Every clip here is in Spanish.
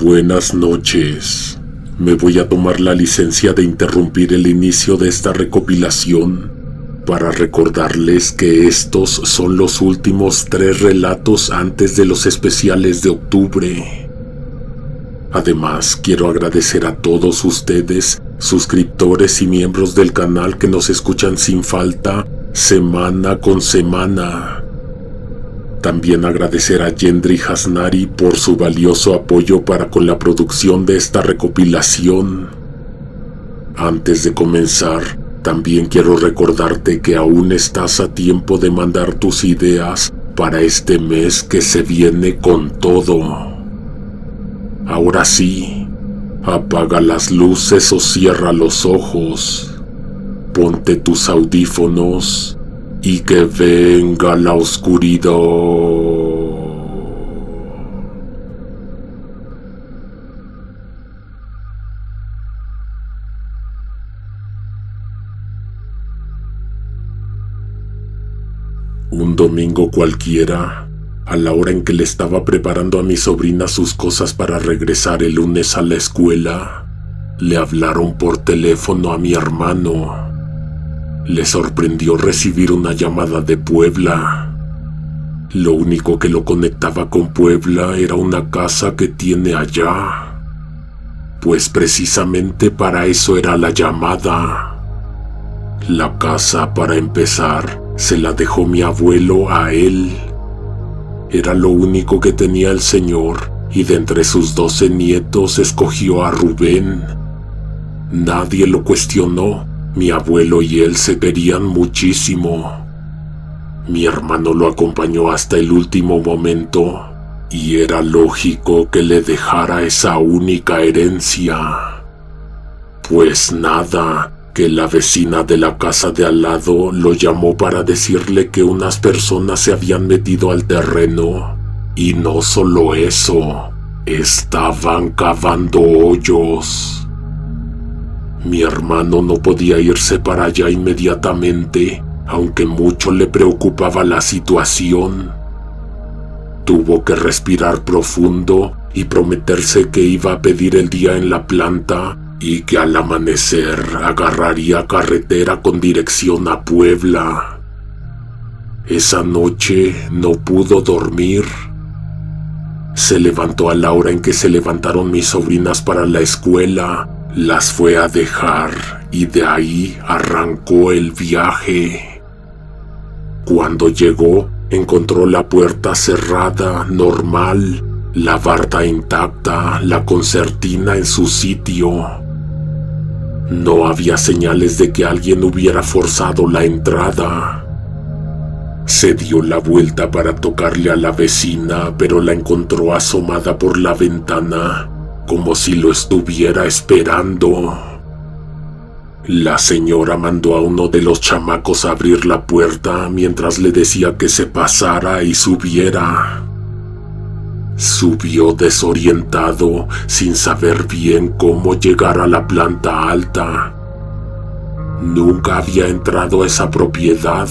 Buenas noches. Me voy a tomar la licencia de interrumpir el inicio de esta recopilación para recordarles que estos son los últimos 3 relatos antes de los especiales de octubre. Además, quiero agradecer a todos ustedes, suscriptores y miembros del canal que nos escuchan sin falta, semana con semana. También agradecer a Yendri Hasnari por su valioso apoyo para con la producción de esta recopilación. Antes de comenzar, también quiero recordarte que aún estás a tiempo de mandar tus ideas para este mes que se viene con todo. Ahora sí, apaga las luces o cierra los ojos, ponte tus audífonos y que venga la oscuridad. Un domingo cualquiera, a la hora en que le estaba preparando a mi sobrina sus cosas para regresar el lunes a la escuela, le hablaron por teléfono a mi hermano. Le sorprendió recibir una llamada de Puebla. Lo único que lo conectaba con Puebla era una casa que tiene allá. Pues precisamente para eso era la llamada. La casa, para empezar, se la dejó mi abuelo a él. Era lo único que tenía el señor, y de entre sus 12 nietos escogió a Rubén. Nadie lo cuestionó. Mi abuelo y él se querían muchísimo. Mi hermano lo acompañó hasta el último momento, y era lógico que le dejara esa única herencia. Pues nada, que la vecina de la casa de al lado lo llamó para decirle que unas personas se habían metido al terreno, y no solo eso, estaban cavando hoyos. Mi hermano no podía irse para allá inmediatamente, aunque mucho le preocupaba la situación. Tuvo que respirar profundo y prometerse que iba a pedir el día en la planta y que al amanecer agarraría carretera con dirección a Puebla. Esa noche no pudo dormir. Se levantó a la hora en que se levantaron mis sobrinas para la escuela. Las fue a dejar y de ahí arrancó el viaje. Cuando llegó, encontró la puerta cerrada, normal, la barda intacta, la concertina en su sitio. No había señales de que alguien hubiera forzado la entrada. Se dio la vuelta para tocarle a la vecina, pero la encontró asomada por la ventana, como si lo estuviera esperando. La señora mandó a uno de los chamacos a abrir la puerta mientras le decía que se pasara y subiera. Subió desorientado, sin saber bien cómo llegar a la planta alta. Nunca había entrado a esa propiedad.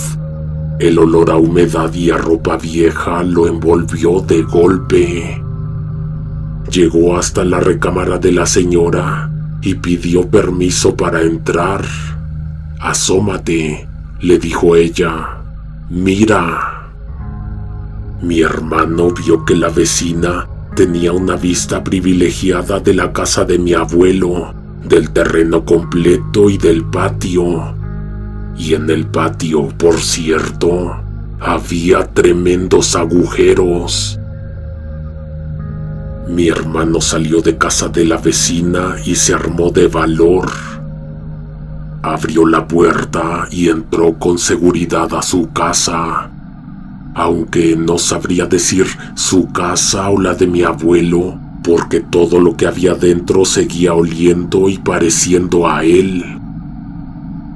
El olor a humedad y a ropa vieja lo envolvió de golpe. Llegó hasta la recámara de la señora y pidió permiso para entrar. «Asómate», le dijo ella. «Mira». Mi hermano vio que la vecina tenía una vista privilegiada de la casa de mi abuelo, del terreno completo y del patio. Y en el patio, por cierto, había tremendos agujeros. Mi hermano salió de casa de la vecina y se armó de valor. Abrió la puerta y entró con seguridad a su casa, aunque no sabría decir su casa o la de mi abuelo, porque todo lo que había dentro seguía oliendo y pareciendo a él.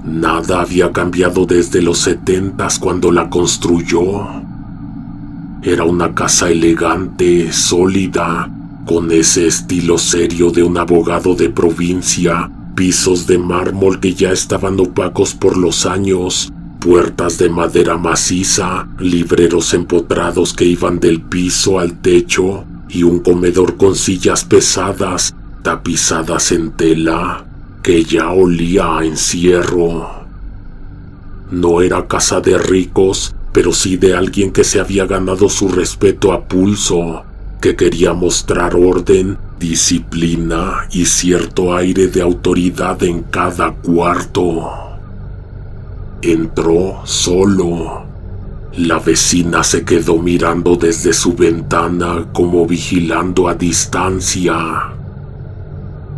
Nada había cambiado desde los 70s cuando la construyó. Era una casa elegante, sólida, con ese estilo serio de un abogado de provincia, pisos de mármol que ya estaban opacos por los años, puertas de madera maciza, libreros empotrados que iban del piso al techo y un comedor con sillas pesadas tapizadas en tela que ya olía a encierro. No era casa de ricos, pero sí de alguien que se había ganado su respeto a pulso, que quería mostrar orden, disciplina y cierto aire de autoridad en cada cuarto. Entró solo. La vecina se quedó mirando desde su ventana como vigilando a distancia.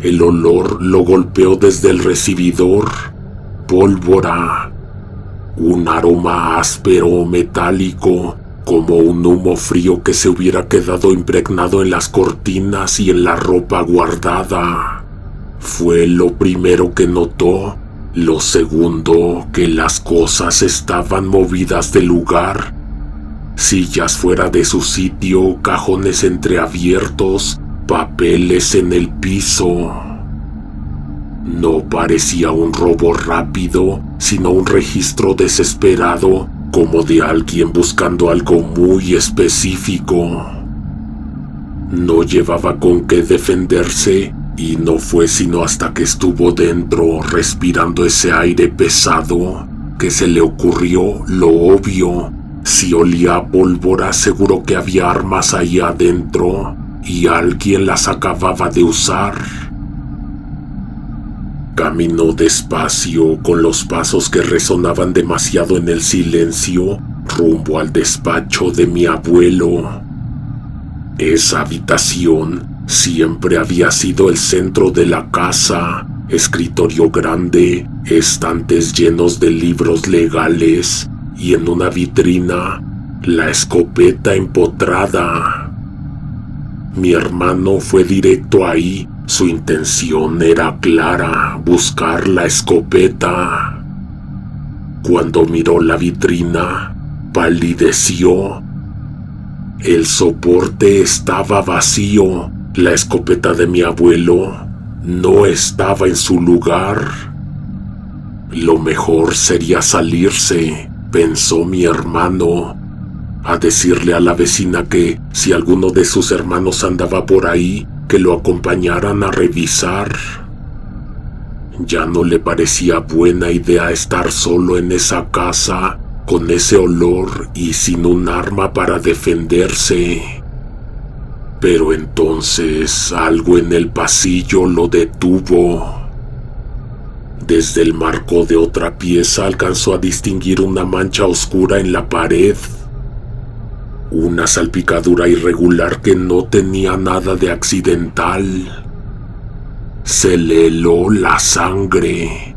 El olor lo golpeó desde el recibidor. Pólvora. Un aroma áspero metálico, como un humo frío que se hubiera quedado impregnado en las cortinas y en la ropa guardada. Fue lo primero que notó. Lo segundo, que las cosas estaban movidas del lugar. Sillas fuera de su sitio, cajones entreabiertos, papeles en el piso. No parecía un robo rápido, sino un registro desesperado, como de alguien buscando algo muy específico. No llevaba con qué defenderse, y no fue sino hasta que estuvo dentro, respirando ese aire pesado, que se le ocurrió lo obvio. Si olía a pólvora, seguro que había armas ahí adentro, y alguien las acababa de usar. Caminó despacio, con los pasos que resonaban demasiado en el silencio, rumbo al despacho de mi abuelo. Esa habitación siempre había sido el centro de la casa, escritorio grande, estantes llenos de libros legales y en una vitrina, la escopeta empotrada. Mi hermano fue directo ahí. Su intención era clara, buscar la escopeta. Cuando miró la vitrina, palideció. El soporte estaba vacío. La escopeta de mi abuelo no estaba en su lugar. Lo mejor sería salirse, pensó mi hermano, a decirle a la vecina que, si alguno de sus hermanos andaba por ahí, que lo acompañaran a revisar. Ya no le parecía buena idea estar solo en esa casa, con ese olor y sin un arma para defenderse. Pero entonces algo en el pasillo lo detuvo. Desde el marco de otra pieza alcanzó a distinguir una mancha oscura en la pared. Una salpicadura irregular que no tenía nada de accidental. Se le heló la sangre.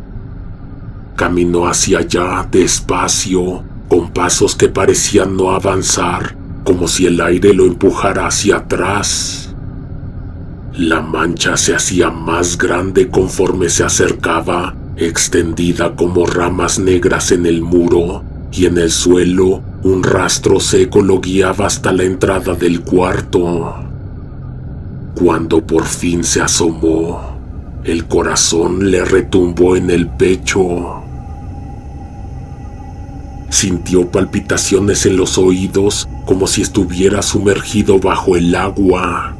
Caminó hacia allá despacio, con pasos que parecían no avanzar, como si el aire lo empujara hacia atrás. La mancha se hacía más grande conforme se acercaba, extendida como ramas negras en el muro, y en el suelo un rastro seco lo guiaba hasta la entrada del cuarto. Cuando por fin se asomó, el corazón le retumbó en el pecho. Sintió palpitaciones en los oídos, como si estuviera sumergido bajo el agua.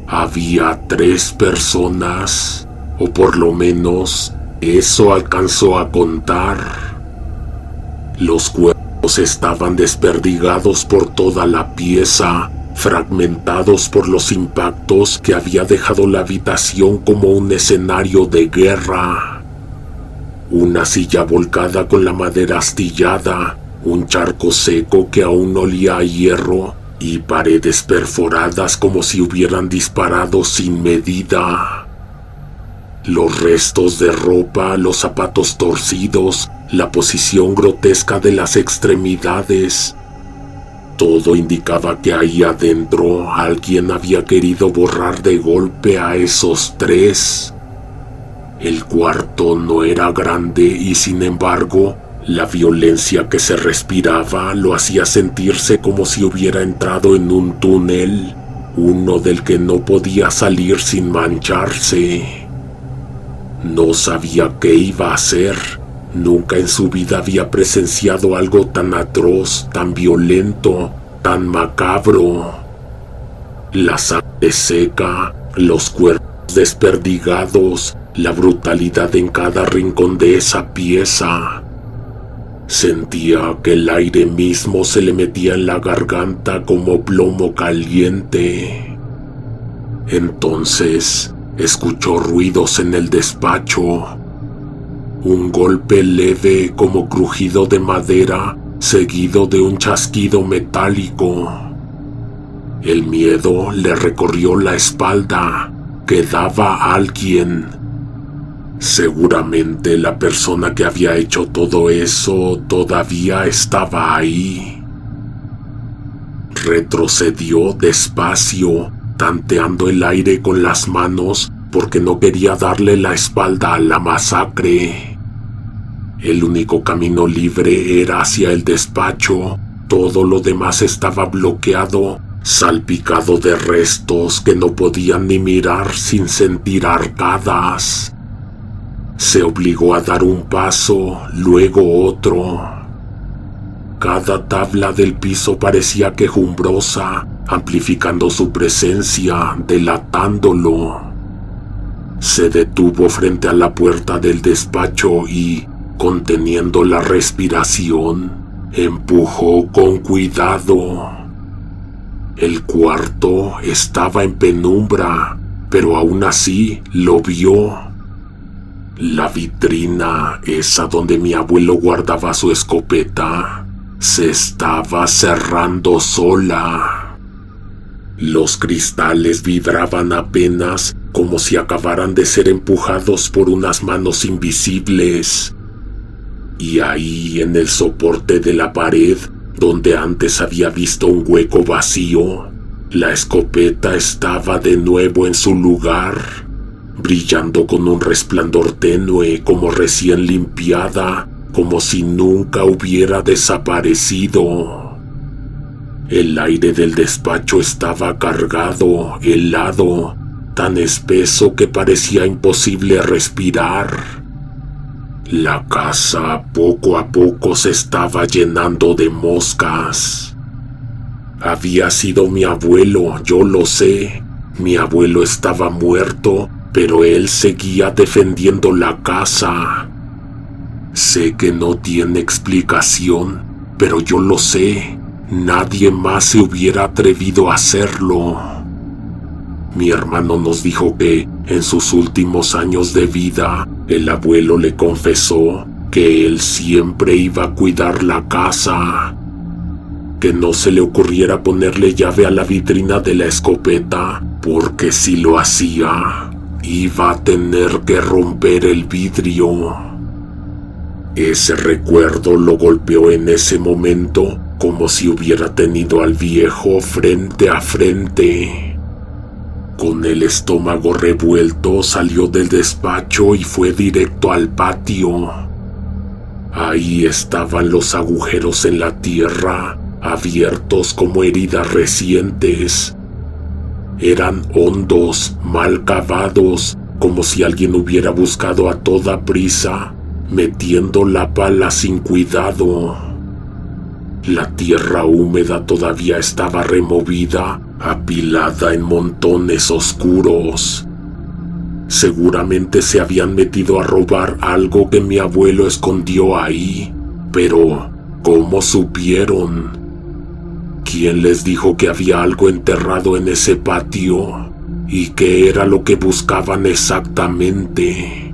Había 3 personas, o por lo menos eso alcanzó a contar. Los cuerpos estaban desperdigados por toda la pieza, fragmentados por los impactos que había dejado la habitación como un escenario de guerra. Una silla volcada con la madera astillada, un charco seco que aún olía a hierro y paredes perforadas como si hubieran disparado sin medida. Los restos de ropa, los zapatos torcidos, la posición grotesca de las extremidades. Todo indicaba que ahí adentro alguien había querido borrar de golpe a esos 3. El cuarto no era grande y sin embargo, la violencia que se respiraba lo hacía sentirse como si hubiera entrado en un túnel, uno del que no podía salir sin mancharse. No sabía qué iba a hacer. Nunca en su vida había presenciado algo tan atroz, tan violento, tan macabro. La sangre seca, los cuerpos desperdigados, la brutalidad en cada rincón de esa pieza. Sentía que el aire mismo se le metía en la garganta como plomo caliente. Entonces escuchó ruidos en el despacho. Un golpe leve como crujido de madera, seguido de un chasquido metálico. El miedo le recorrió la espalda. Quedaba alguien. Seguramente la persona que había hecho todo eso todavía estaba ahí. Retrocedió despacio, tanteando el aire con las manos porque no quería darle la espalda a la masacre. El único camino libre era hacia el despacho. Todo lo demás estaba bloqueado, salpicado de restos que no podían ni mirar sin sentir arcadas. Se obligó a dar un paso, luego otro. Cada tabla del piso parecía quejumbrosa, amplificando su presencia, delatándolo. Se detuvo frente a la puerta del despacho y, conteniendo la respiración, empujó con cuidado. El cuarto estaba en penumbra, pero aún así lo vio. La vitrina, esa donde mi abuelo guardaba su escopeta, se estaba cerrando sola. Los cristales vibraban apenas, como si acabaran de ser empujados por unas manos invisibles. Y ahí, en el soporte de la pared, donde antes había visto un hueco vacío, la escopeta estaba de nuevo en su lugar, brillando con un resplandor tenue, como recién limpiada, como si nunca hubiera desaparecido. El aire del despacho estaba cargado, helado, tan espeso que parecía imposible respirar. La casa poco a poco se estaba llenando de moscas. Había sido mi abuelo, yo lo sé. Mi abuelo estaba muerto, pero él seguía defendiendo la casa. Sé que no tiene explicación, pero yo lo sé. Nadie más se hubiera atrevido a hacerlo. Mi hermano nos dijo que, en sus últimos años de vida, el abuelo le confesó que él siempre iba a cuidar la casa. Que no se le ocurriera ponerle llave a la vitrina de la escopeta, porque si lo hacía, iba a tener que romper el vidrio. Ese recuerdo lo golpeó en ese momento, como si hubiera tenido al viejo frente a frente. Con el estómago revuelto salió del despacho y fue directo al patio. Ahí estaban los agujeros en la tierra, abiertos como heridas recientes. Eran hondos, mal cavados, como si alguien hubiera buscado a toda prisa, metiendo la pala sin cuidado. La tierra húmeda todavía estaba removida, apilada en montones oscuros. Seguramente se habían metido a robar algo que mi abuelo escondió ahí, pero ¿cómo supieron? ¿Quién les dijo que había algo enterrado en ese patio? ¿Y qué era lo que buscaban exactamente?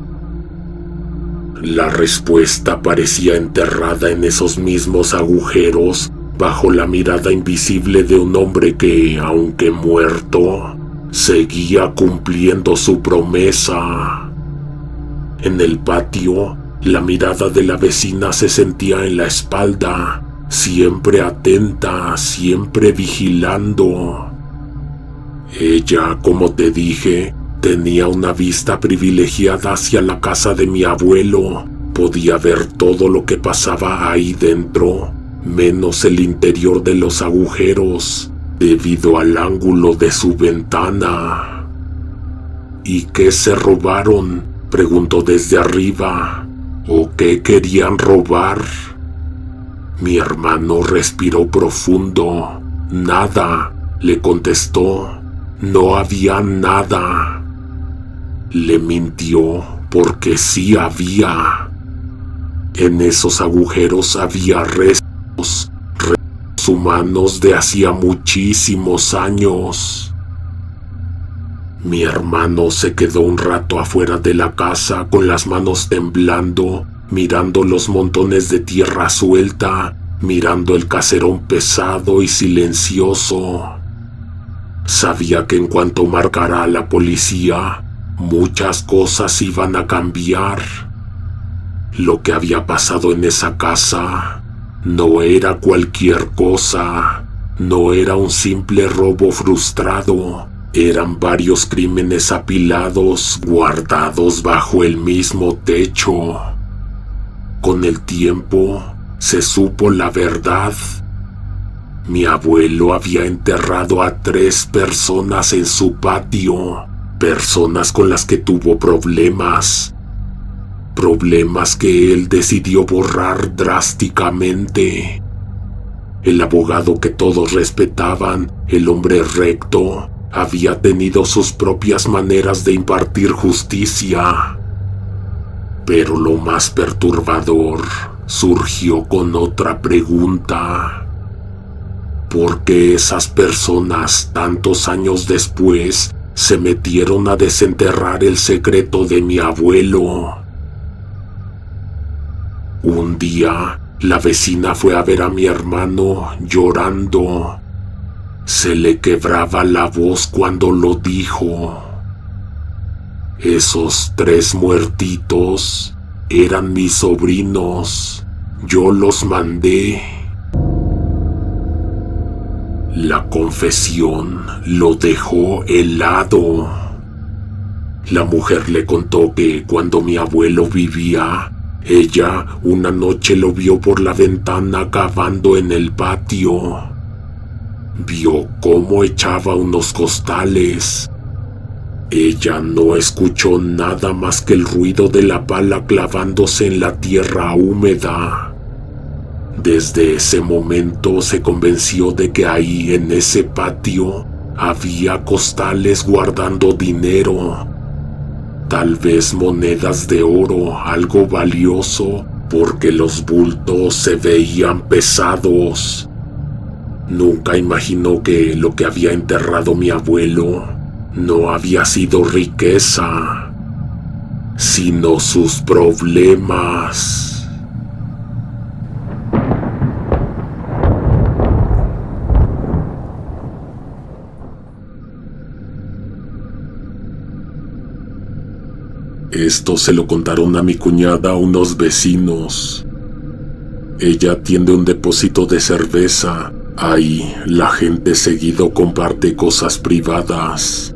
La respuesta parecía enterrada en esos mismos agujeros, bajo la mirada invisible de un hombre que, aunque muerto, seguía cumpliendo su promesa. En el patio, la mirada de la vecina se sentía en la espalda, siempre atenta, siempre vigilando. Ella, como te dije, tenía una vista privilegiada hacia la casa de mi abuelo. Podía ver todo lo que pasaba ahí dentro, menos el interior de los agujeros, debido al ángulo de su ventana. ¿Y qué se robaron?, preguntó desde arriba. ¿O qué querían robar? Mi hermano respiró profundo. Nada, le contestó. No había nada. Le mintió porque sí había. En esos agujeros había restos humanos de hacía muchísimos años. Mi hermano se quedó un rato afuera de la casa con las manos temblando, mirando los montones de tierra suelta, mirando el caserón pesado y silencioso. Sabía que en cuanto marcara a la policía, muchas cosas iban a cambiar. Lo que había pasado en esa casa no era cualquier cosa, no era un simple robo frustrado, eran varios crímenes apilados, guardados bajo el mismo techo. Con el tiempo, se supo la verdad. Mi abuelo había enterrado a 3 personas en su patio, personas con las que tuvo problemas que él decidió borrar drásticamente. El abogado que todos respetaban, el hombre recto, había tenido sus propias maneras de impartir justicia. Pero lo más perturbador surgió con otra pregunta. ¿Por qué esas personas, tantos años después, se metieron a desenterrar el secreto de mi abuelo? Un día, la vecina fue a ver a mi hermano llorando. Se le quebraba la voz cuando lo dijo. Esos 3 muertitos eran mis sobrinos. Yo los mandé. La confesión lo dejó helado. La mujer le contó que cuando mi abuelo vivía, ella una noche lo vio por la ventana cavando en el patio. Vio cómo echaba unos costales. Ella no escuchó nada más que el ruido de la pala clavándose en la tierra húmeda. Desde ese momento se convenció de que ahí en ese patio había costales guardando dinero. Tal vez monedas de oro, algo valioso, porque los bultos se veían pesados. Nunca imaginó que lo que había enterrado mi abuelo no había sido riqueza, sino sus problemas. Esto se lo contaron a mi cuñada unos vecinos. Ella atiende un depósito de cerveza. Ahí la gente seguido comparte cosas privadas.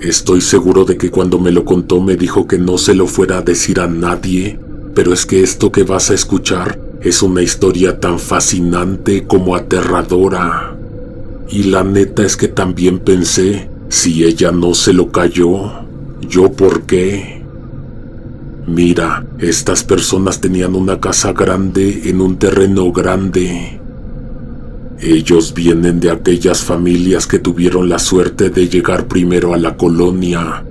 Estoy seguro de que cuando me lo contó me dijo que no se lo fuera a decir a nadie, pero es que esto que vas a escuchar es una historia tan fascinante como aterradora. Y la neta es que también pensé, si ella no se lo cayó, ¿yo por qué? Mira, estas personas tenían una casa grande en un terreno grande. Ellos vienen de aquellas familias que tuvieron la suerte de llegar primero a la colonia,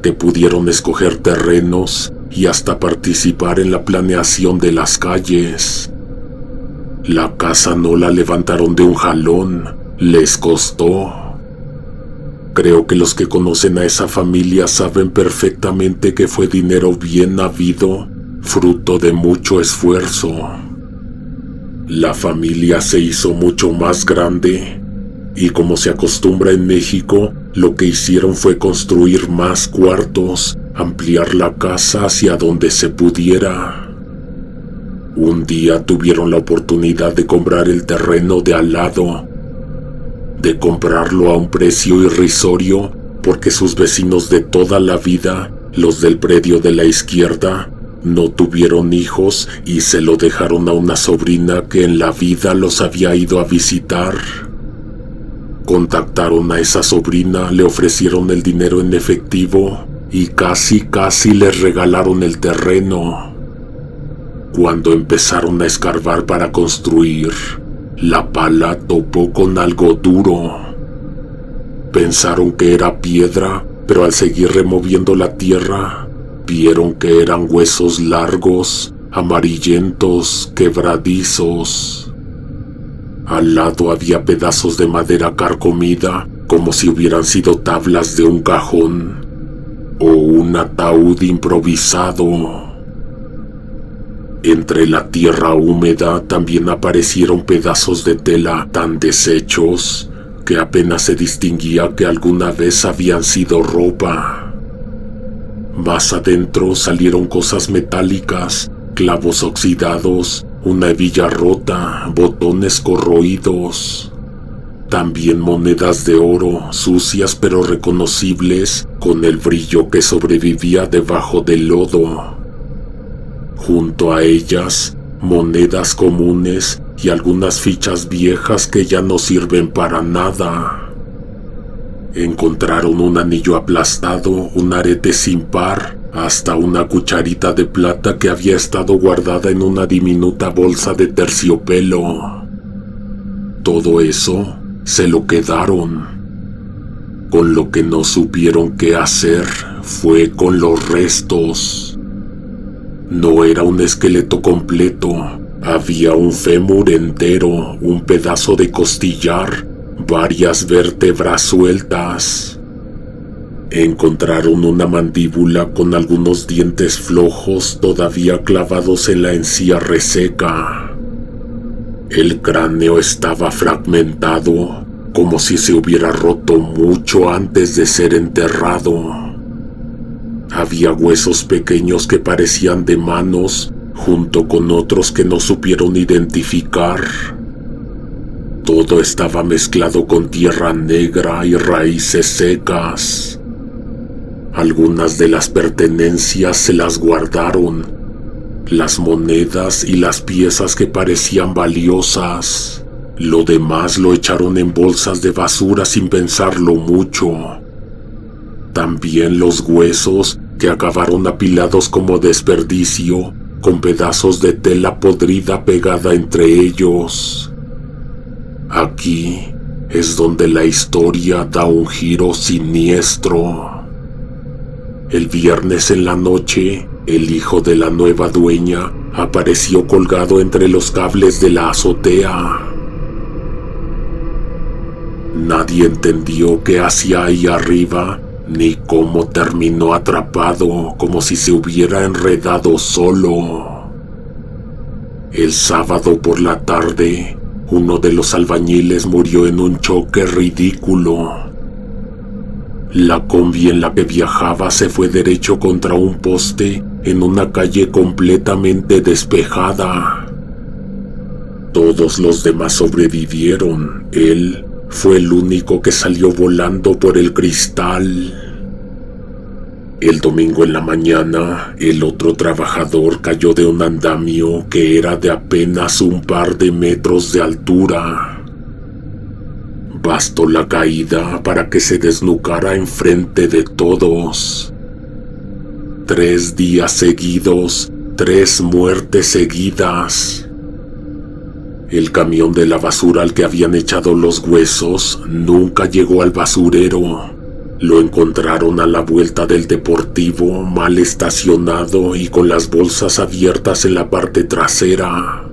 que pudieron escoger terrenos y hasta participar en la planeación de las calles. La casa no la levantaron de un jalón, les costó. Creo que los que conocen a esa familia saben perfectamente que fue dinero bien habido, fruto de mucho esfuerzo. La familia se hizo mucho más grande y, como se acostumbra en México, lo que hicieron fue construir más cuartos, ampliar la casa hacia donde se pudiera. Un día tuvieron la oportunidad de comprar el terreno de al lado, de comprarlo a un precio irrisorio porque sus vecinos de toda la vida, los del predio de la izquierda, no tuvieron hijos y se lo dejaron a una sobrina que en la vida los había ido a visitar. Contactaron a esa sobrina, le ofrecieron el dinero en efectivo y casi les regalaron el terreno. Cuando empezaron a escarbar para construir, la pala topó con algo duro. Pensaron que era piedra, pero al seguir removiendo la tierra, vieron que eran huesos largos, amarillentos, quebradizos. Al lado había pedazos de madera carcomida, como si hubieran sido tablas de un cajón o un ataúd improvisado. Entre la tierra húmeda también aparecieron pedazos de tela tan deshechos que apenas se distinguía que alguna vez habían sido ropa. Más adentro salieron cosas metálicas, clavos oxidados, una hebilla rota, botones corroídos. También monedas de oro, sucias pero reconocibles, con el brillo que sobrevivía debajo del lodo. Junto a ellas, monedas comunes y algunas fichas viejas que ya no sirven para nada. Encontraron un anillo aplastado, un arete sin par, hasta una cucharita de plata que había estado guardada en una diminuta bolsa de terciopelo. Todo eso se lo quedaron. Con lo que no supieron qué hacer fue con los restos. No era un esqueleto completo, había un fémur entero, un pedazo de costillar, varias vértebras sueltas. Encontraron una mandíbula con algunos dientes flojos todavía clavados en la encía reseca. El cráneo estaba fragmentado, como si se hubiera roto mucho antes de ser enterrado. Había huesos pequeños que parecían de manos, junto con otros que no supieron identificar. Todo estaba mezclado con tierra negra y raíces secas. Algunas de las pertenencias se las guardaron, las monedas y las piezas que parecían valiosas. Lo demás lo echaron en bolsas de basura sin pensarlo mucho. También los huesos, que acabaron apilados como desperdicio, con pedazos de tela podrida pegada entre ellos. Aquí es donde la historia da un giro siniestro. El viernes en la noche, el hijo de la nueva dueña apareció colgado entre los cables de la azotea. Nadie entendió qué hacía ahí arriba, ni cómo terminó atrapado, como si se hubiera enredado solo. El sábado por la tarde, uno de los albañiles murió en un choque ridículo. La combi en la que viajaba se fue derecho contra un poste en una calle completamente despejada. Todos los demás sobrevivieron. Él fue el único que salió volando por el cristal. El domingo en la mañana, el otro trabajador cayó de un andamio que era de apenas un par de metros de altura. Bastó la caída para que se desnucara enfrente de todos. 3 días seguidos, 3 muertes seguidas. El camión de la basura al que habían echado los huesos nunca llegó al basurero. Lo encontraron a la vuelta del deportivo, mal estacionado y con las bolsas abiertas en la parte trasera.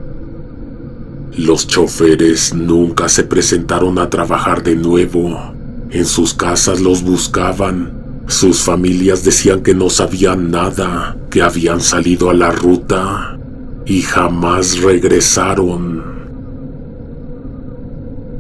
Los choferes nunca se presentaron a trabajar de nuevo. En sus casas los buscaban. Sus familias decían que no sabían nada, que habían salido a la ruta y jamás regresaron.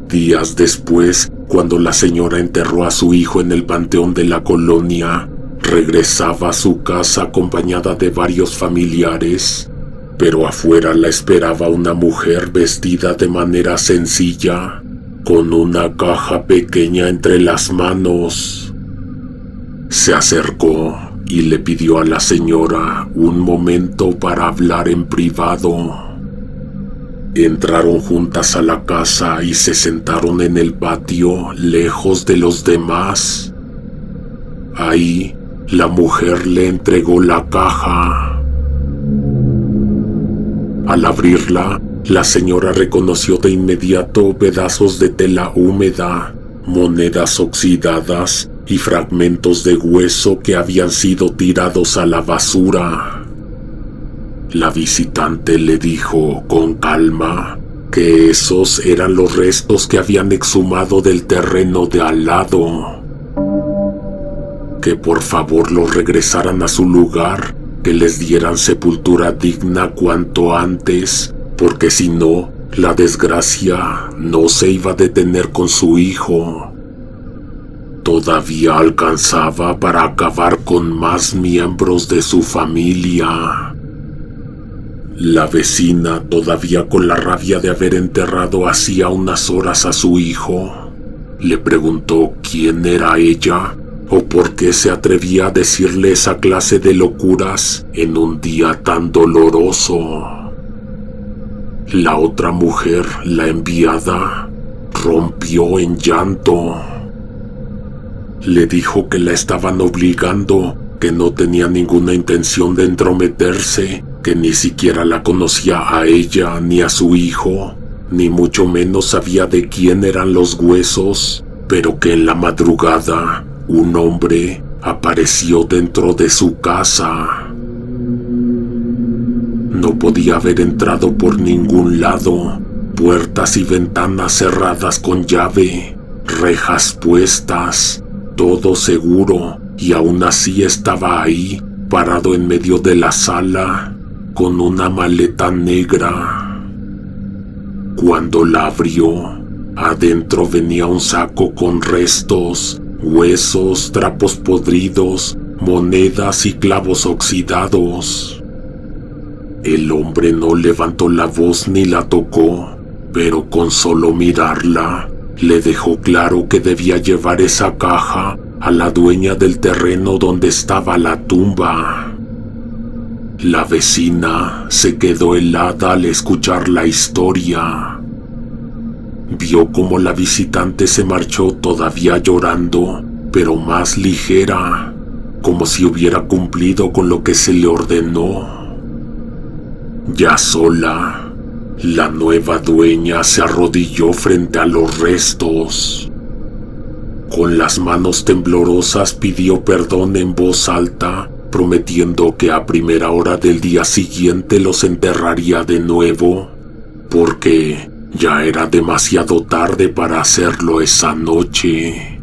Días después, cuando la señora enterró a su hijo en el panteón de la colonia, regresaba a su casa acompañada de varios familiares, pero afuera la esperaba una mujer vestida de manera sencilla, con una caja pequeña entre las manos. Se acercó y le pidió a la señora un momento para hablar en privado. Entraron juntas a la casa y se sentaron en el patio, lejos de los demás. Ahí, la mujer le entregó la caja. Al abrirla, la señora reconoció de inmediato pedazos de tela húmeda, monedas oxidadas y fragmentos de hueso que habían sido tirados a la basura. La visitante le dijo con calma que esos eran los restos que habían exhumado del terreno de al lado. Que por favor los regresaran a su lugar, que les dieran sepultura digna cuanto antes, porque si no, la desgracia no se iba a detener con su hijo. Todavía alcanzaba para acabar con más miembros de su familia. La vecina, todavía con la rabia de haber enterrado hacía unas horas a su hijo, le preguntó quién era ella o por qué se atrevía a decirle esa clase de locuras en un día tan doloroso. La otra mujer, la enviada, rompió en llanto. Le dijo que la estaban obligando, que no tenía ninguna intención de entrometerse, que ni siquiera la conocía a ella ni a su hijo, ni mucho menos sabía de quién eran los huesos, pero que en la madrugada un hombre apareció dentro de su casa. No podía haber entrado por ningún lado, puertas y ventanas cerradas con llave, rejas puestas, todo seguro, y aún así estaba ahí, parado en medio de la sala, con una maleta negra. Cuando la abrió, adentro venía un saco con restos, huesos, trapos podridos, monedas y clavos oxidados. El hombre no levantó la voz ni la tocó, pero con solo mirarla, le dejó claro que debía llevar esa caja a la dueña del terreno donde estaba la tumba. La vecina se quedó helada al escuchar la historia. Vio cómo la visitante se marchó todavía llorando, pero más ligera, como si hubiera cumplido con lo que se le ordenó. Ya sola, la nueva dueña se arrodilló frente a los restos. Con las manos temblorosas pidió perdón en voz alta, prometiendo que a primera hora del día siguiente los enterraría de nuevo, porque ya era demasiado tarde para hacerlo esa noche.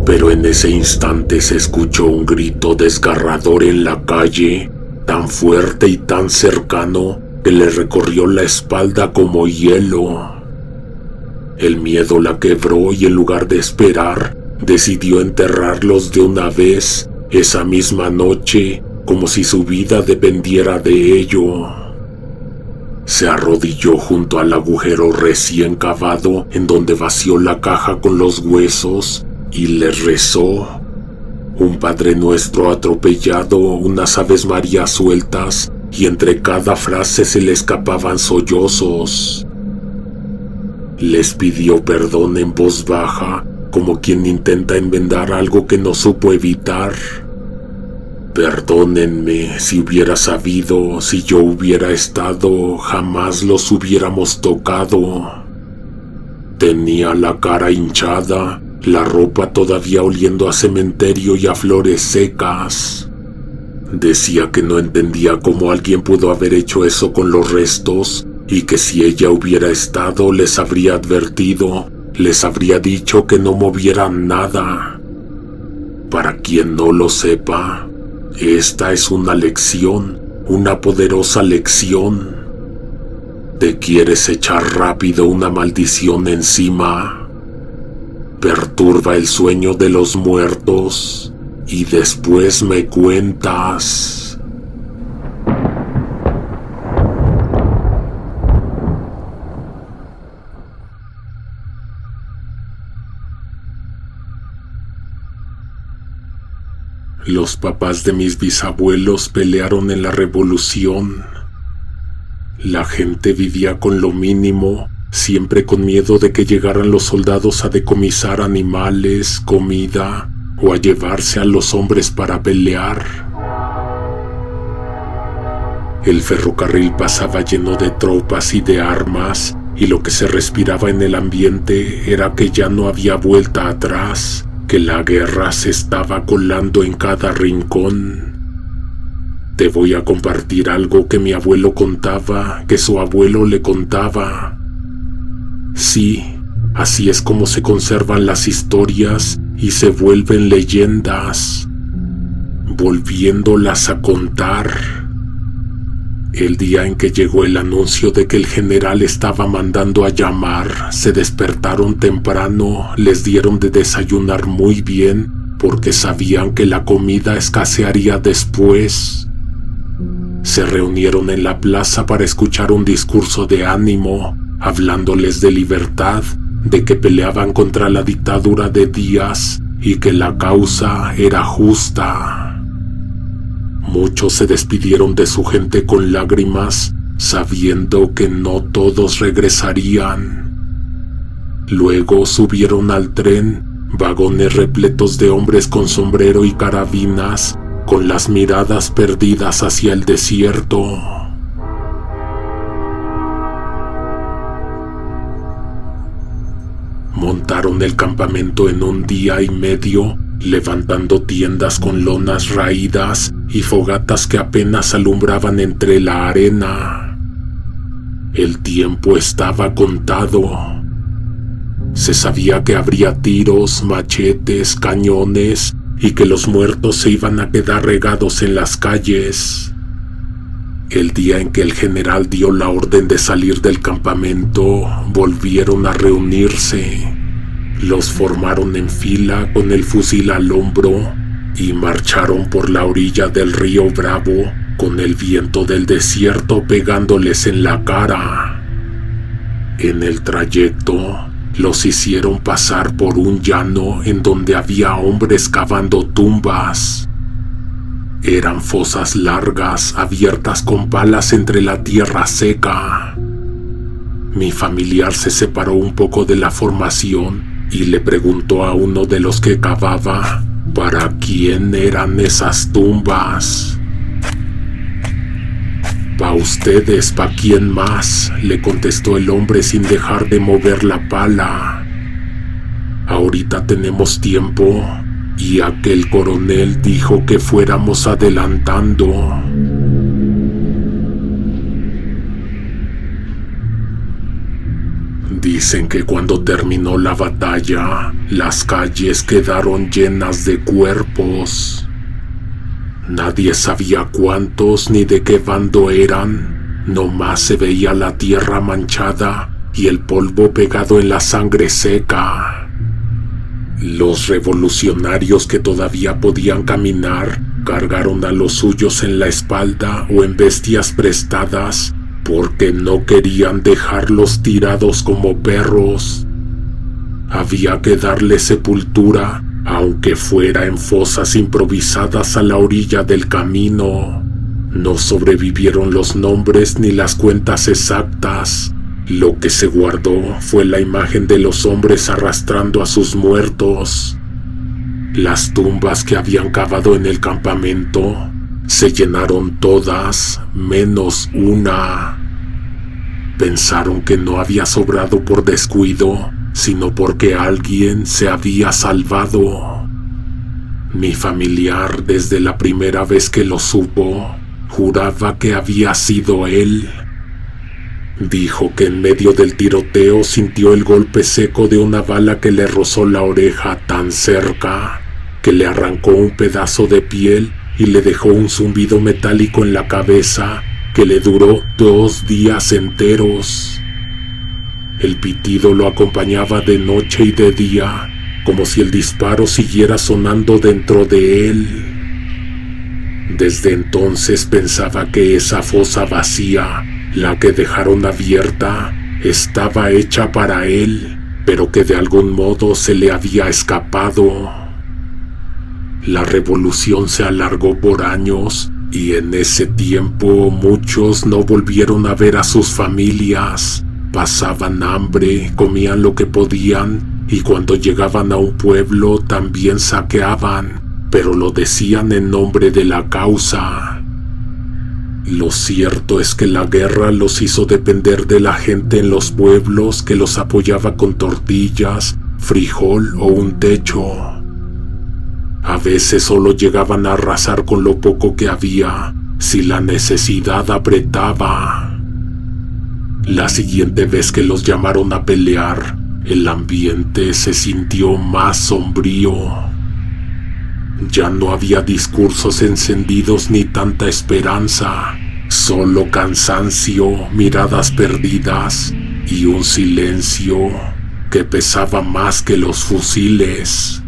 Pero en ese instante se escuchó un grito desgarrador en la calle, tan fuerte y tan cercano que le recorrió la espalda como hielo. El miedo la quebró y en lugar de esperar, decidió enterrarlos de una vez, esa misma noche, como si su vida dependiera de ello. Se arrodilló junto al agujero recién cavado en donde vació la caja con los huesos y le rezó un Padre Nuestro atropellado, unas Aves María sueltas, y entre cada frase se le escapaban sollozos. Les pidió perdón en voz baja, como quien intenta enmendar algo que no supo evitar. Perdónenme, si hubiera sabido, si yo hubiera estado, jamás los hubiéramos tocado. Tenía la cara hinchada, la ropa todavía oliendo a cementerio y a flores secas. Decía que no entendía cómo alguien pudo haber hecho eso con los restos, y que si ella hubiera estado les habría advertido, les habría dicho que no movieran nada. Para quien no lo sepa, esta es una lección, una poderosa lección. ¿Te quieres echar rápido una maldición encima? Perturba el sueño de los muertos y después me cuentas. Los papás de mis bisabuelos pelearon en la Revolución. La gente vivía con lo mínimo, siempre con miedo de que llegaran los soldados a decomisar animales, comida o a llevarse a los hombres para pelear. El ferrocarril pasaba lleno de tropas y de armas, y lo que se respiraba en el ambiente era que ya no había vuelta atrás, que la guerra se estaba colando en cada rincón. Te voy a compartir algo que mi abuelo contaba, que su abuelo le contaba. Sí, así es como se conservan las historias y se vuelven leyendas, volviéndolas a contar. El día en que llegó el anuncio de que el general estaba mandando a llamar, se despertaron temprano, les dieron de desayunar muy bien, porque sabían que la comida escasearía después. Se reunieron en la plaza para escuchar un discurso de ánimo, hablándoles de libertad, de que peleaban contra la dictadura de Díaz y que la causa era justa. Muchos se despidieron de su gente con lágrimas, sabiendo que no todos regresarían. Luego subieron al tren, vagones repletos de hombres con sombrero y carabinas, con las miradas perdidas hacia el desierto. Montaron el campamento en un día y medio, levantando tiendas con lonas raídas y fogatas que apenas alumbraban entre la arena. El tiempo estaba contado. Se sabía que habría tiros, machetes, cañones y que los muertos se iban a quedar regados en las calles. El día en que el general dio la orden de salir del campamento, volvieron a reunirse. Los formaron en fila con el fusil al hombro y marcharon por la orilla del río Bravo con el viento del desierto pegándoles en la cara. En el trayecto, los hicieron pasar por un llano en donde había hombres cavando tumbas. Eran fosas largas, abiertas con palas entre la tierra seca. Mi familiar se separó un poco de la formación y le preguntó a uno de los que cavaba para quién eran esas tumbas. «Pa' ustedes, ¿pa' quién más?», le contestó el hombre sin dejar de mover la pala. «Ahorita tenemos tiempo, y aquel coronel dijo que fuéramos adelantando». Dicen que cuando terminó la batalla, las calles quedaron llenas de cuerpos. Nadie sabía cuántos ni de qué bando eran, nomás se veía la tierra manchada y el polvo pegado en la sangre seca. Los revolucionarios que todavía podían caminar cargaron a los suyos en la espalda o en bestias prestadas, porque no querían dejarlos tirados como perros. Había que darles sepultura, aunque fuera en fosas improvisadas a la orilla del camino. No sobrevivieron los nombres ni las cuentas exactas. Lo que se guardó fue la imagen de los hombres arrastrando a sus muertos. Las tumbas que habían cavado en el campamento se llenaron todas, menos una. Pensaron que no había sobrado por descuido, sino porque alguien se había salvado. Mi familiar, desde la primera vez que lo supo, juraba que había sido él. Dijo que en medio del tiroteo sintió el golpe seco de una bala que le rozó la oreja tan cerca que le arrancó un pedazo de piel y le dejó un zumbido metálico en la cabeza que le duró 2 días enteros. El pitido lo acompañaba de noche y de día, como si el disparo siguiera sonando dentro de él. Desde entonces pensaba que esa fosa vacía, la que dejaron abierta, estaba hecha para él, pero que de algún modo se le había escapado. La revolución se alargó por años y en ese tiempo muchos no volvieron a ver a sus familias. Pasaban hambre, comían lo que podían y cuando llegaban a un pueblo también saqueaban, pero lo decían en nombre de la causa. Lo cierto es que la guerra los hizo depender de la gente en los pueblos que los apoyaba con tortillas, frijol o un techo. A veces solo llegaban a arrasar con lo poco que había, si la necesidad apretaba. La siguiente vez que los llamaron a pelear, el ambiente se sintió más sombrío. Ya no había discursos encendidos ni tanta esperanza, solo cansancio, miradas perdidas y un silencio que pesaba más que los fusiles.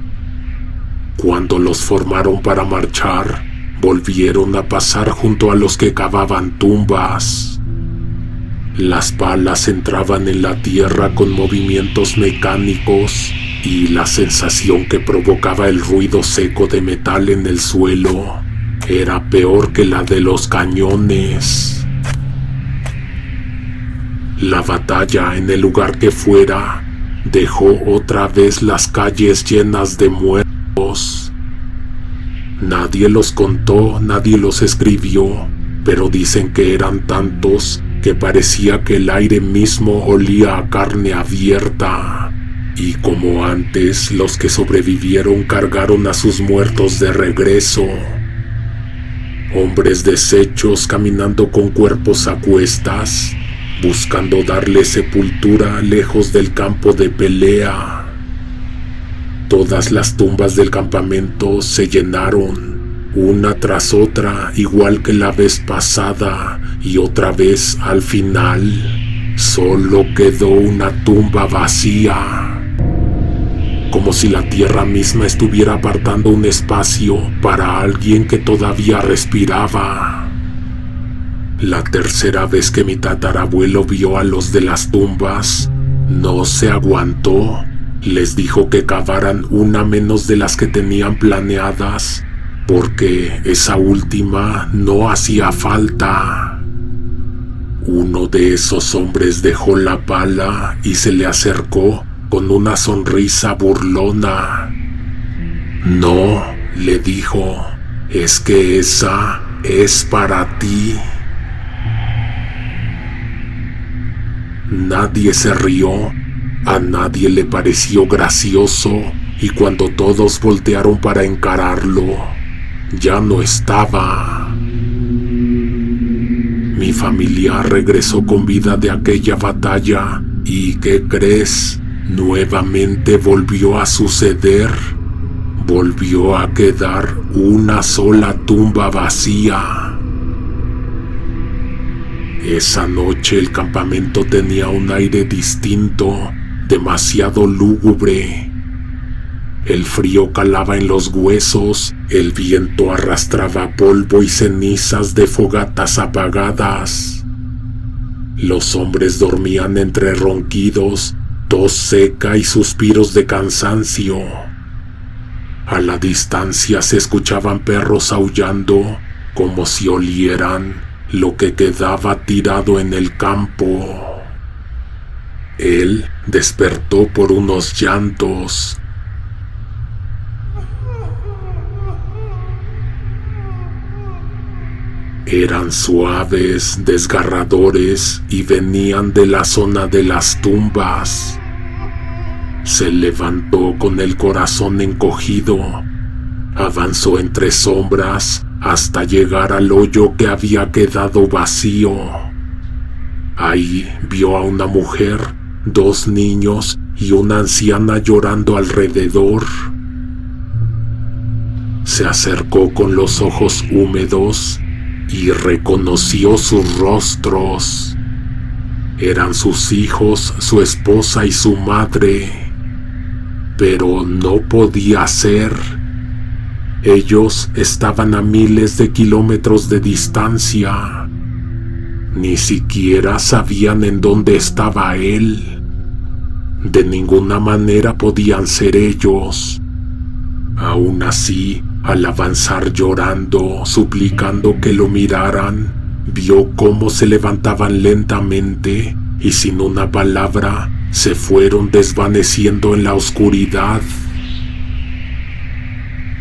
Cuando los formaron para marchar, volvieron a pasar junto a los que cavaban tumbas. Las palas entraban en la tierra con movimientos mecánicos y la sensación que provocaba el ruido seco de metal en el suelo era peor que la de los cañones. La batalla, en el lugar que fuera, dejó otra vez las calles llenas de muertos. Nadie los contó, nadie los escribió, pero dicen que eran tantos que parecía que el aire mismo olía a carne abierta. Y como antes, los que sobrevivieron cargaron a sus muertos de regreso. Hombres deshechos caminando con cuerpos a cuestas, buscando darle sepultura lejos del campo de pelea. Todas las tumbas del campamento se llenaron, una tras otra, igual que la vez pasada, y otra vez al final, solo quedó una tumba vacía. Como si la tierra misma estuviera apartando un espacio para alguien que todavía respiraba. La tercera vez que mi tatarabuelo vio a los de las tumbas, no se aguantó. Les dijo que cavaran una menos de las que tenían planeadas, porque esa última no hacía falta. Uno de esos hombres dejó la pala y se le acercó con una sonrisa burlona. «No», le dijo, «es que esa es para ti». Nadie se rió, a nadie le pareció gracioso, y cuando todos voltearon para encararlo, ya no estaba. Mi familiar regresó con vida de aquella batalla, y ¿qué crees? Nuevamente volvió a suceder. Volvió a quedar una sola tumba vacía. Esa noche el campamento tenía un aire distinto, demasiado lúgubre. El frío calaba en los huesos, el viento arrastraba polvo y cenizas de fogatas apagadas. Los hombres dormían entre ronquidos, tos seca y suspiros de cansancio. A la distancia se escuchaban perros aullando, como si olieran lo que quedaba tirado en el campo. Él despertó por unos llantos. Eran suaves, desgarradores y venían de la zona de las tumbas. Se levantó con el corazón encogido. Avanzó entre sombras hasta llegar al hoyo que había quedado vacío. Ahí vio a una mujer, 2 niños y una anciana llorando alrededor. Se acercó con los ojos húmedos y reconoció sus rostros. Eran sus hijos, su esposa y su madre. Pero no podía ser. Ellos estaban a miles de kilómetros de distancia. Ni siquiera sabían en dónde estaba él. De ninguna manera podían ser ellos. Aún así, al avanzar llorando, suplicando que lo miraran, vio cómo se levantaban lentamente y sin una palabra se fueron desvaneciendo en la oscuridad.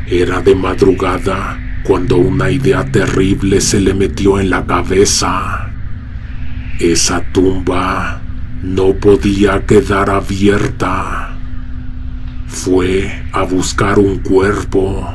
Era de madrugada cuando una idea terrible se le metió en la cabeza. Esa tumba no podía quedar abierta. Fue a buscar un cuerpo.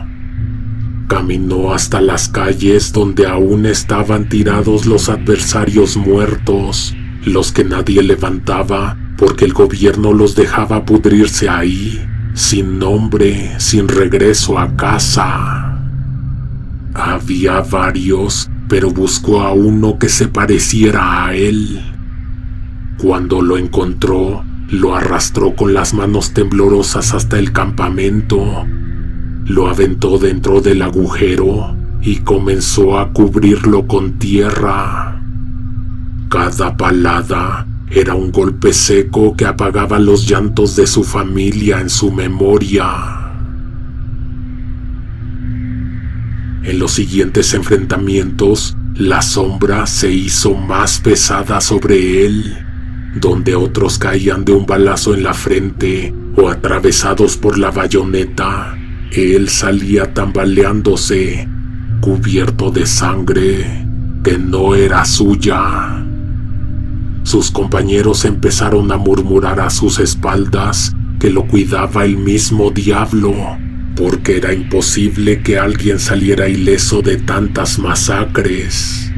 Caminó hasta las calles donde aún estaban tirados los adversarios muertos, los que nadie levantaba porque el gobierno los dejaba pudrirse ahí, sin nombre, sin regreso a casa. Había varios, pero buscó a uno que se pareciera a él. Cuando lo encontró, lo arrastró con las manos temblorosas hasta el campamento. Lo aventó dentro del agujero y comenzó a cubrirlo con tierra. Cada palada era un golpe seco que apagaba los llantos de su familia en su memoria. En los siguientes enfrentamientos, la sombra se hizo más pesada sobre él, donde otros caían de un balazo en la frente o atravesados por la bayoneta. Él salía tambaleándose, cubierto de sangre que no era suya. Sus compañeros empezaron a murmurar a sus espaldas que lo cuidaba el mismo diablo, porque era imposible que alguien saliera ileso de tantas masacres.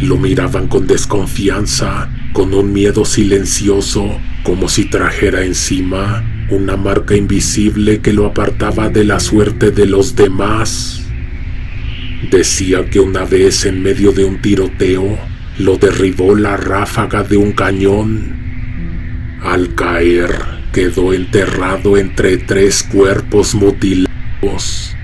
Lo miraban con desconfianza, con un miedo silencioso, como si trajera encima una marca invisible que lo apartaba de la suerte de los demás. Decía que una vez en medio de un tiroteo lo derribó la ráfaga de un cañón. Al caer, quedó enterrado entre 3 cuerpos mutilados.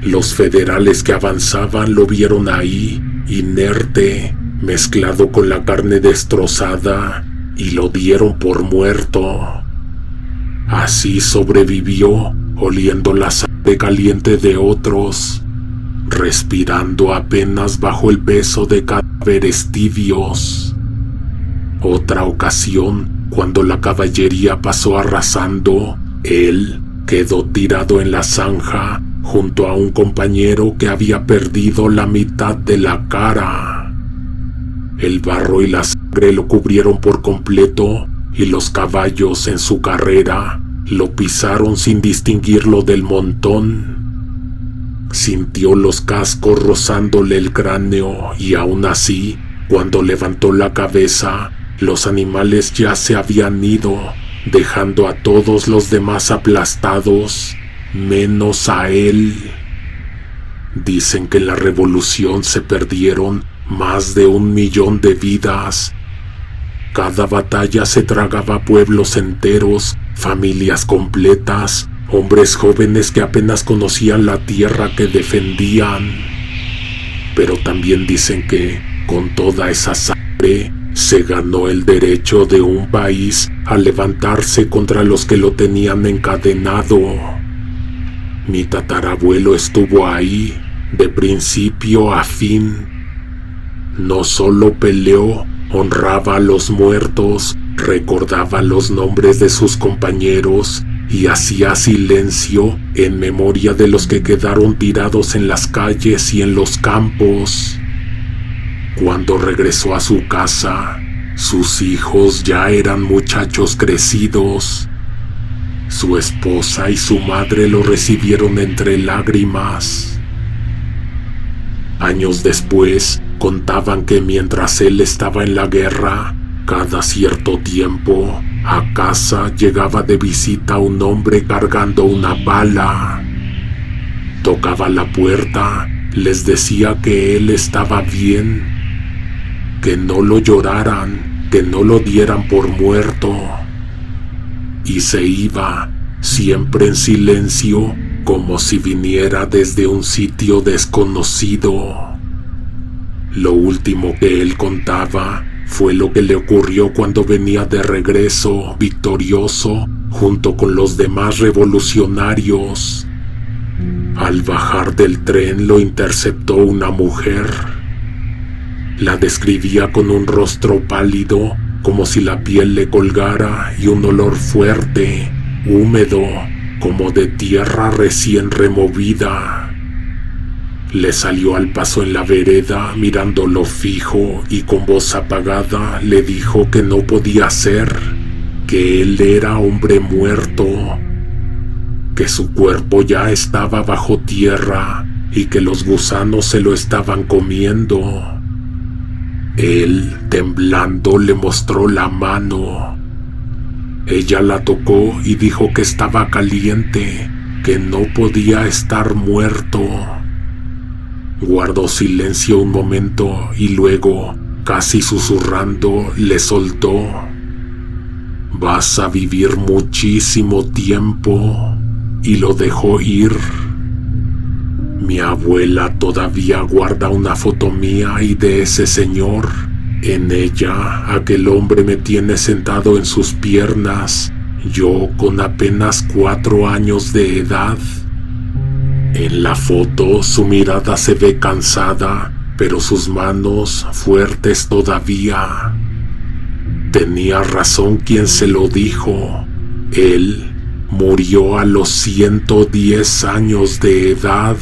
Los federales que avanzaban lo vieron ahí, inerte, mezclado con la carne destrozada, y lo dieron por muerto. Así sobrevivió, oliendo la sangre caliente de otros, respirando apenas bajo el peso de cadáveres tibios. Otra ocasión, cuando la caballería pasó arrasando, él quedó tirado en la zanja junto a un compañero que había perdido la mitad de la cara. El barro y la sangre lo cubrieron por completo y los caballos en su carrera lo pisaron sin distinguirlo del montón. Sintió los cascos rozándole el cráneo y aún así, cuando levantó la cabeza, los animales ya se habían ido, dejando a todos los demás aplastados, menos a él. Dicen que en la revolución se perdieron más de 1 millón de vidas. Cada batalla se tragaba pueblos enteros, familias completas, hombres jóvenes que apenas conocían la tierra que defendían. Pero también dicen que, con toda esa sangre, se ganó el derecho de un país a levantarse contra los que lo tenían encadenado. Mi tatarabuelo estuvo ahí, de principio a fin. No solo peleó, honraba a los muertos, recordaba los nombres de sus compañeros y hacía silencio en memoria de los que quedaron tirados en las calles y en los campos. Cuando regresó a su casa, sus hijos ya eran muchachos crecidos. Su esposa y su madre lo recibieron entre lágrimas. Años después, contaban que mientras él estaba en la guerra, cada cierto tiempo, a casa llegaba de visita un hombre cargando una bala. Tocaba la puerta, les decía que él estaba bien, que no lo lloraran, que no lo dieran por muerto. Y se iba, siempre en silencio, como si viniera desde un sitio desconocido. Lo último que él contaba fue lo que le ocurrió cuando venía de regreso, victorioso, junto con los demás revolucionarios. Al bajar del tren lo interceptó una mujer. La describía con un rostro pálido, como si la piel le colgara, y un olor fuerte, húmedo, como de tierra recién removida. Le salió al paso en la vereda mirándolo fijo y con voz apagada le dijo que no podía ser, que él era hombre muerto, que su cuerpo ya estaba bajo tierra y que los gusanos se lo estaban comiendo. Él, temblando, le mostró la mano. Ella la tocó y dijo que estaba caliente, que no podía estar muerto. Guardó silencio un momento y luego, casi susurrando, le soltó: «Vas a vivir muchísimo tiempo», y lo dejó ir. Mi abuela todavía guarda una foto mía y de ese señor. En ella, aquel hombre me tiene sentado en sus piernas, yo con apenas 4 años de edad. En la foto su mirada se ve cansada, pero sus manos fuertes todavía. Tenía razón quien se lo dijo. Él murió a los 110 años de edad.